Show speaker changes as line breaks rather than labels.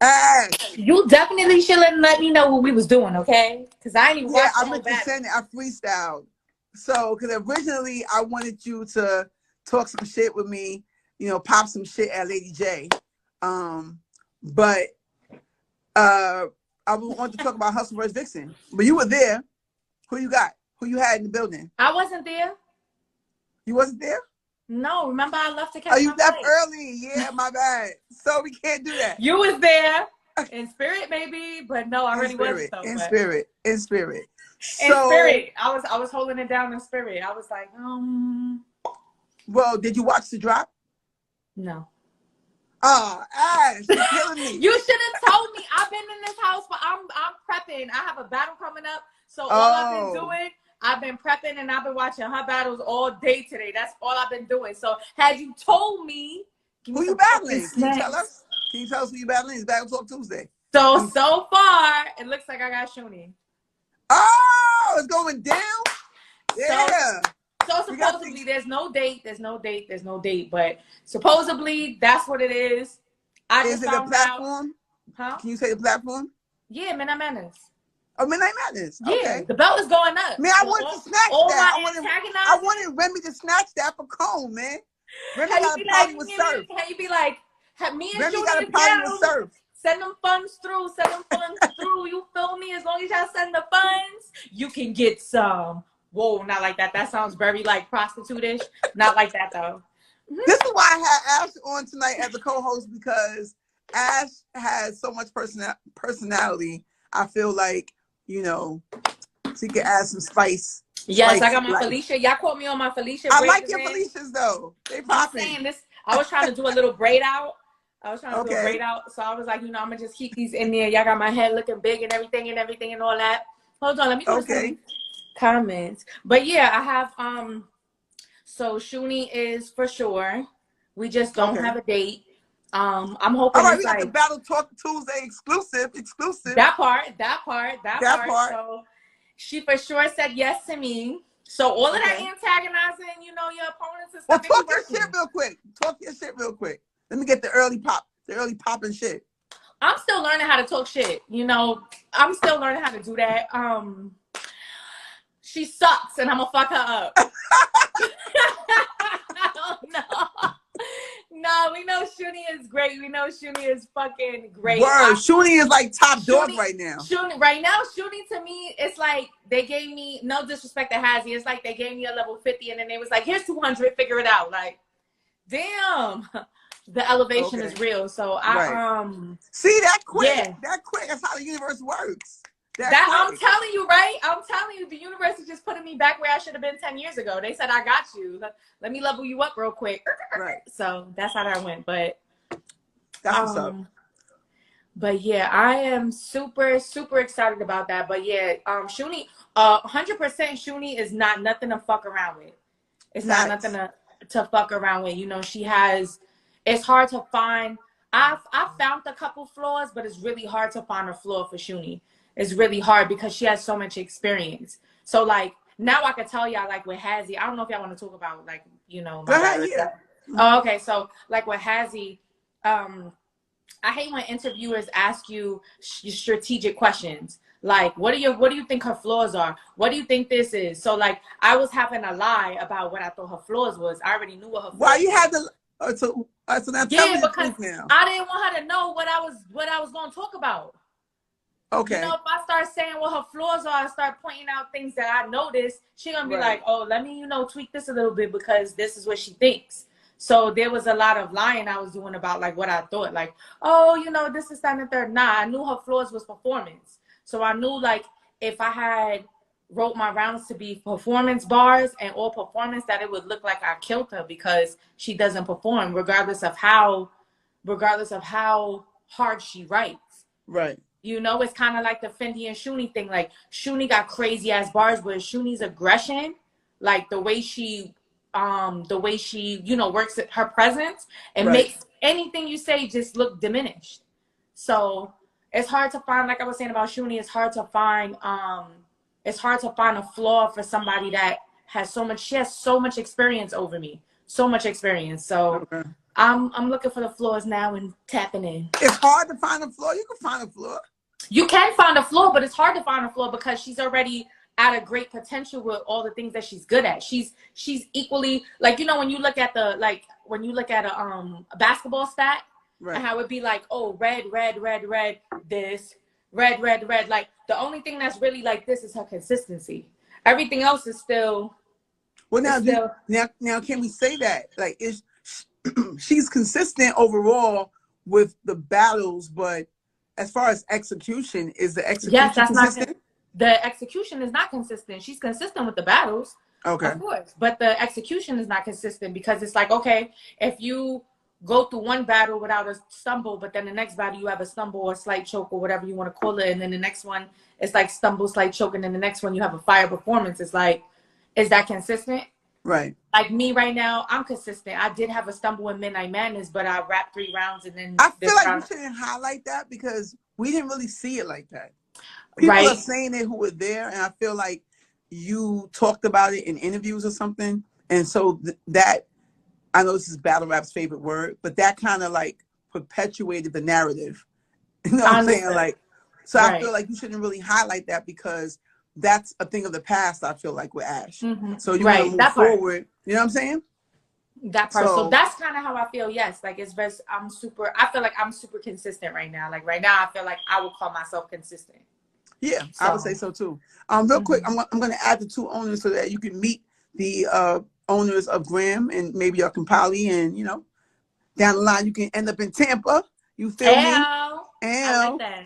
Ash.
You definitely should let me know what we was doing, okay? Because I ain't even watched the
I
whole
meant to
battle.
send it. I freestyled. So, because originally I wanted you to talk some shit with me, you know, pop some shit at Lady J. But I wanted to talk about Hustle vs. Vixen. But you were there. Who you got? Who you had in the building?
I wasn't there.
You wasn't there?
No, remember I left to catch
Oh, you
my
left
flight.
early. Yeah, my bad. So we can't do that.
You was there. In spirit, maybe, but no, I really wasn't though.
In spirit.
In spirit. I was holding it down in spirit. I was like,
Well, did you watch the drop?
No.
Oh, Ash, you're killing me.
You should have told me. I've been in this house, but I'm prepping. I have a battle coming up, so all I've been doing, I've been prepping and I've been watching her battles all day today. That's all I've been doing. So had you told me,
who you battling? Can you tell us? Can you tell us who you battling? It's Battle Talk Tuesday.
So far, it looks like I got Shooney.
Oh, it's going down? Yeah.
So supposedly there's no date, but supposedly that's what it is.
Is it a platform? Huh? Can you say the platform?
Yeah, Midnight Madness.
Oh, Midnight Madness.
Yeah,
okay.
The belt is going up.
Man, I wanted to snatch that. I wanted Remy to snatch that for Cone, man. Remy got a party with Surf.
How you be like, me and
Remy got a party with Surf.
Send them funds through. You feel me? As long as y'all send the funds, you can get some. Whoa, not like that. That sounds very like prostitute-ish. Not like that though.
This is why I had Ash on tonight as a co-host, because Ash has so much personality. I feel like, you know, she can add some spice.
Yes, I got my Felicia. Y'all caught me on my Felicia.
I like your Felicias though. They popping.
I was trying to do a little braid out. So I was like, you know, I'm gonna just keep these in there. Y'all got my head looking big and everything and all that. Hold on, let me go to some comments. But yeah, I have so Shooney is for sure. We just don't have a date. I'm hoping.
All right, we got the Battle Talk Tuesday exclusive.
That part. So she for sure said yes to me. So all of that antagonizing, you know, your opponents and stuff.
Well, talk your shit real quick. Let me get the early popping shit.
I'm still learning how to talk shit. You know, I'm still learning how to do that. She sucks, and I'm gonna fuck her up. No, we know Shooney is great. We know Shooney is fucking great.
Word, Shooney is like top dog right now.
Shooney to me, it's like they gave me, no disrespect to Hazzy, it's like they gave me a level 50 and then they was like, here's 200, figure it out. Like, damn, the elevation is real. So
see that quick. Yeah. That quick. That's how the universe works.
I'm telling you, right? I'm telling you, the universe is just putting me back where I should have been 10 years ago. They said, I got you. Let me level you up real quick.
Right.
So that's how that went. But
that's what's up.
But yeah, I am super, super excited about that. But yeah, Shooney, 100% Shooney is not nothing to fuck around with. It's not nothing to fuck around with. You know, she has, it's hard to find. I've found a couple flaws, but it's really hard to find a flaw for Shooney. It's really hard because she has so much experience. So like now I can tell y'all, like with Hazzy, I don't know if y'all want to talk about like, you know, Oh, okay. So like with Hazzy, I hate when interviewers ask you strategic questions. Like, what do you think her flaws are? What do you think this is? So like I was having a lie about what I thought her flaws was. I already knew what her flaws
Why you
was.
had to so now tell me the truth now.
I didn't want her to know what I was going to talk about.
Okay.
You know, if I start saying what her flaws are, I start pointing out things that I noticed, she's going to be like, oh, let me, you know, tweak this a little bit because this is what she thinks. So there was a lot of lying I was doing about like what I thought. Like, oh, you know, this is that and the third. Nah, I knew her flaws was performance. So I knew like if I had wrote my rounds to be performance bars and all performance, that it would look like I killed her because she doesn't perform regardless of how hard she writes.
Right.
You know, it's kind of like the Fendi and Shooney thing. Like, Shooney got crazy ass bars, but Shooney's aggression, like the way she, you know, works at her presence and makes anything you say just look diminished. So it's hard to find, like I was saying about Shooney, it's hard to find a flaw for somebody that has so much, she has so much experience over me, so much experience. So I'm looking for the floors now and tapping in.
It's hard to find a floor. You can find a floor.
You can find a floor, but it's hard to find a floor because she's already at a great potential with all the things that she's good at. She's equally, like, you know, when you look at a basketball stat,
right,
and how it'd be like, oh, red, this, red. Like, the only thing that's really like this is her consistency. Everything else is still.
Well, now, can we say that? Like, she's consistent overall with the battles, but as far as execution, is the execution consistent?
The execution is not consistent. She's consistent with the battles,
okay,
of course, but the execution is not consistent because it's like, okay, if you go through one battle without a stumble, but then the next battle you have a stumble or a slight choke or whatever you want to call it, and then the next one it's like stumble, slight choke, and then the next one you have a fire performance. It's like, is that consistent?
Right.
Like me right now, I'm consistent. I did have a stumble in Midnight Madness, but I wrapped 3 rounds and then
I feel like we shouldn't highlight that because we didn't really see it like that. People are saying it who were there, and I feel like you talked about it in interviews or something. And so that, I know this is Battle Rap's favorite word, but that kind of like perpetuated the narrative. You know what I'm saying? Like, so I feel like you shouldn't really highlight that because that's a thing of the past, I feel like, with Ash. So you want to move forward. You know what I'm saying?
That part. So that's kind of how I feel. Yes. Like, I feel like I'm super consistent right now. Like, right now, I feel like I would call myself consistent.
Yeah, so I would say so too. Real quick, I'm going to add the 2 owners so that you can meet the owners of Graham, and maybe y'all can poly, and you know, down the line you can end up in Tampa. You feel me?
I like that.